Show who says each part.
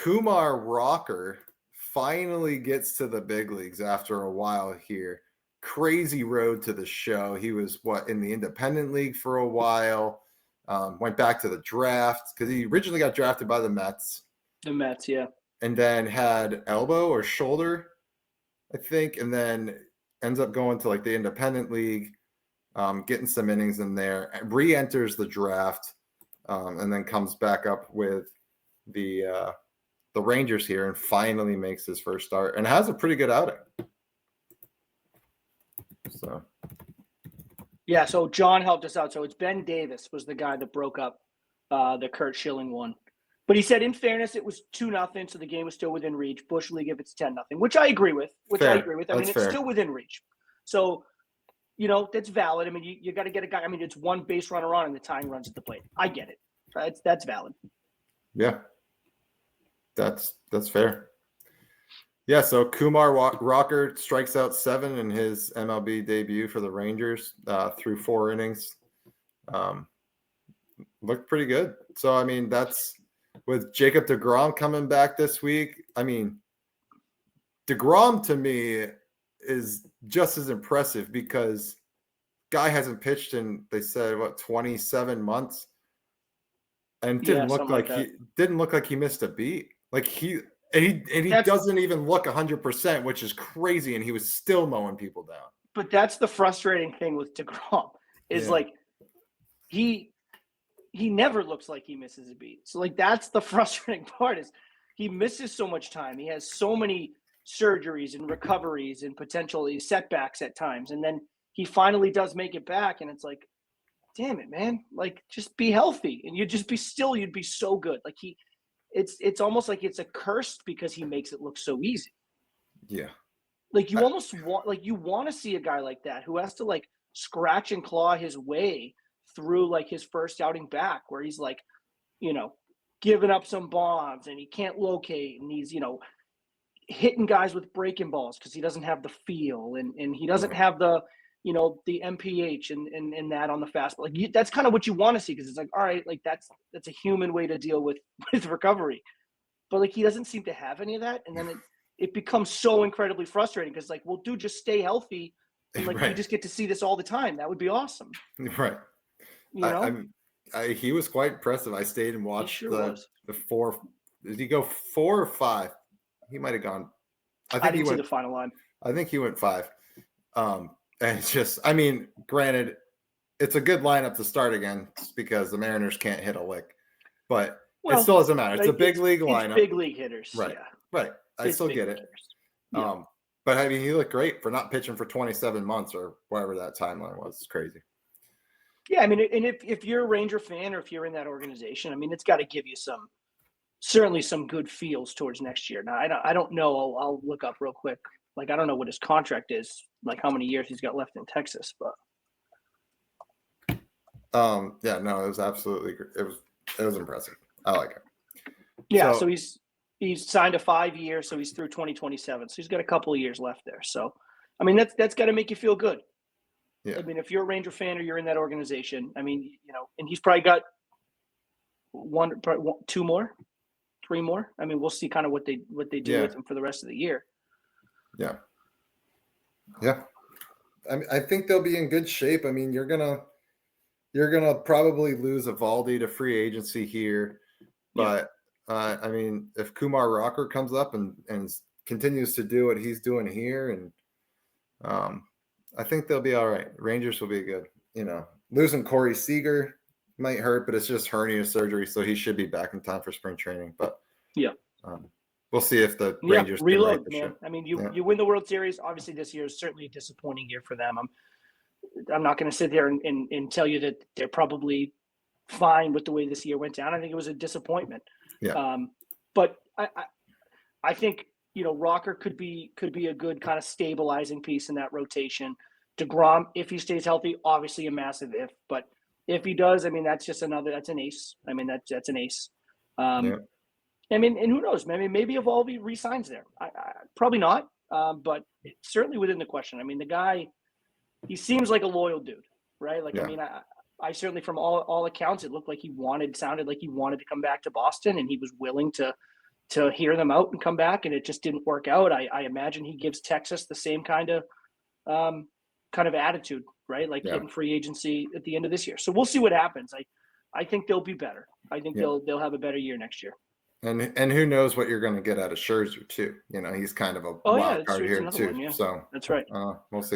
Speaker 1: Kumar Rocker finally gets to the big leagues after a while here. Crazy road to the show. He was in the independent league for a while. Went back to the draft because he originally got drafted by the Mets.
Speaker 2: The Mets, yeah.
Speaker 1: And then had elbow or shoulder, I think, and then ends up going to like the independent league, getting some innings in there, re-enters the draft, and then comes back up with the Rangers here and finally makes his first start and has a pretty good outing. So,
Speaker 2: yeah. So John helped us out. So it's Ben Davis was the guy that broke up the Kurt Schilling one. But he said, in fairness, it was 2-0, so the game was still within reach. Bush League if it's 10-0, which I agree with. I mean, it's still within reach. So, that's valid. I mean, you got to get a guy. I mean, it's one base runner on and the tying runs at the plate. I get it. That's valid.
Speaker 1: Yeah, that's fair. Yeah, so Kumar Rocker strikes out 7 in his MLB debut for the Rangers through 4 innings. Looked pretty good. So, I mean, that's with Jacob DeGrom coming back this week. I mean, DeGrom to me is just as impressive because guy hasn't pitched in, they said, 27 months. And didn't look like he missed a beat. Like he doesn't even look 100%, which is crazy. And he was still mowing people down.
Speaker 2: But that's the frustrating thing with DeGrom is like he never looks like he misses a beat. So like that's the frustrating part is he misses so much time. He has so many surgeries and recoveries and potentially setbacks at times, and then he finally does make it back, and it's like, damn it, man! Like just be healthy, and you'd be so good. Like it's almost like it's a curse because he makes it look so easy.
Speaker 1: Yeah.
Speaker 2: Like you almost want to see a guy like that who has to like scratch and claw his way through like his first outing back where he's like, giving up some bombs and he can't locate and he's, hitting guys with breaking balls because he doesn't have the feel and he doesn't have the, the MPH and that on the fastball. Like that's kind of what you want to see because it's like, all right, like that's a human way to deal with recovery. But like he doesn't seem to have any of that. And then it becomes so incredibly frustrating because like, well, dude, just stay healthy. And like you just get to see this all the time. That would be awesome.
Speaker 1: Right. He was quite impressive. I stayed and watched the 4. Did he go 4 or 5? He might have gone.
Speaker 2: I didn't see the final line.
Speaker 1: I think he went 5. And it's just, I mean, granted, it's a good lineup to start again because the Mariners can't hit a lick, but it still doesn't matter. It's a big league lineup.
Speaker 2: It's big league hitters.
Speaker 1: Right.
Speaker 2: Yeah.
Speaker 1: Right. I still get it.
Speaker 2: Yeah.
Speaker 1: But I mean, he looked great for not pitching for 27 months or whatever that timeline was. It's crazy.
Speaker 2: Yeah, I mean, and if you're a Ranger fan or if you're in that organization, I mean, it's got to give you certainly some good feels towards next year. Now, I don't know. I'll look up real quick. Like, I don't know what his contract is, like how many years he's got left in Texas, but.
Speaker 1: Yeah, no, it was absolutely, it was impressive. I like it.
Speaker 2: Yeah, so he's signed a 5-year, so he's through 2027. So he's got a couple of years left there. So, I mean, that's got to make you feel good. Yeah. I mean, if you're a Ranger fan or you're in that organization, I mean, and he's probably got 2 more, 3 more. I mean, we'll see kind of what they do with him for the rest of the year.
Speaker 1: Yeah. Yeah. I think they'll be in good shape. I mean, you're gonna probably lose Evaldi to free agency here, but I mean, if Kumar Rocker comes up and continues to do what he's doing here, and I think they'll be all right. Rangers will be good. Losing Corey Seager might hurt, but it's just hernia surgery, so he should be back in time for spring training. But we'll see if the Rangers can
Speaker 2: reload, man. I mean, you win the World Series. Obviously, this year is certainly a disappointing year for them. I'm not going to sit there and tell you that they're probably fine with the way this year went down. I think it was a disappointment.
Speaker 1: Yeah.
Speaker 2: But I think Rocker could be a good kind of stabilizing piece in that rotation. DeGrom, if he stays healthy, obviously a massive if. But if he does, I mean, that's an ace. I mean, that's an ace. I mean, and who knows? I mean, maybe Evaldi re-signs there. I probably not, but it's certainly within the question. I mean, the guy, he seems like a loyal dude, right? Like, I mean, I certainly, from all accounts, it looked like sounded like he wanted to come back to Boston, and he was willing to to hear them out and come back, and it just didn't work out. I imagine he gives Texas the same kind of attitude, right? Like hitting free agency at the end of this year. So we'll see what happens. I think they'll be better. I think they'll have a better year next year.
Speaker 1: And who knows what you're going to get out of Scherzer too? He's kind of a wild card here too.
Speaker 2: One, yeah.
Speaker 1: So
Speaker 2: that's right.
Speaker 1: We'll see.